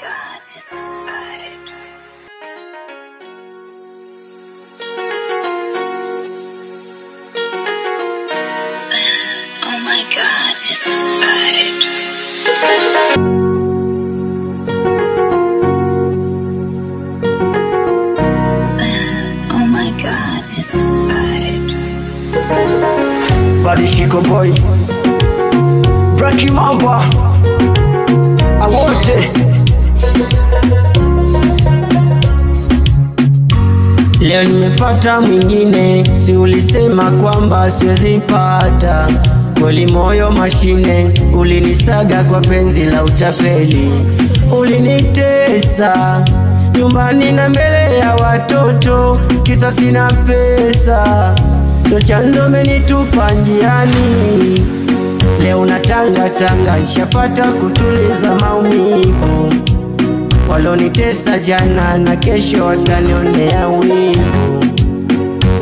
God, it's vibes. Oh my God, it's vibes. Oh my God, it's vibes. Body Chico boy, Braki Mamba, awote. Leo nimepata mwingine, si ulisema kwamba siwezi pata. Kweli moyo mashine, ulinisaga kwa penzi la utapeli. Ulinitesa nyumbani na mbele ya watoto, kisa sina pesa. Ndo chanzo menitupa njiani. Leo natanga tanga, nishapata kutuliza maumivu. Walonitesa jana na kesho watanionea wivu.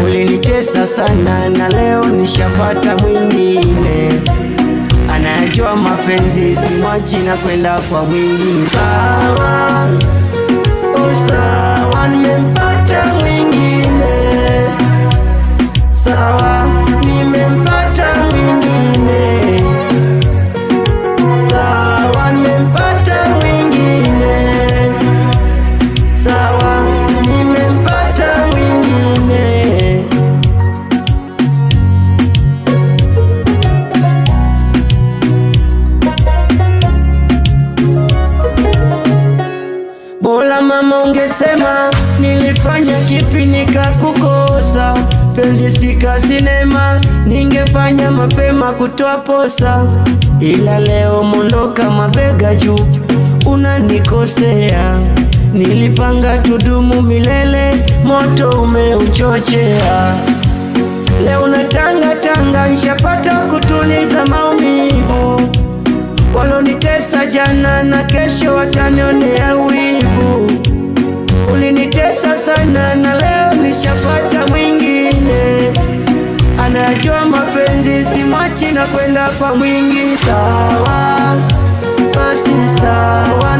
Ulinitesa sana na leo nishapata mwingine. Anayajua mapenzi simwachi na kwenda kwa mwingine. Sawa, oh sawa, nimempata mwingine. Sawa, nimempata mwingine. Sawa, nimempata mwingine. Sawa, nimempata mwingine. Bola mama ungesema nilifanya kipi nikakukosa. Penzi sika sinema, ningefanya mapema kutoa posa. Ila leo mondoka mabega juu, unanikosea. Nilipanga tudumu milele, moto umeuchochea. Leo natanga tanga, nishapata kutuliza maumivu. Walonitesa jana na kesho watanionea wivu. Ulinitesa sana na leo nishapata mwingine. Anajua mapenzi simwachi na kwenda kwa mwingi. Sawa, basi sawa,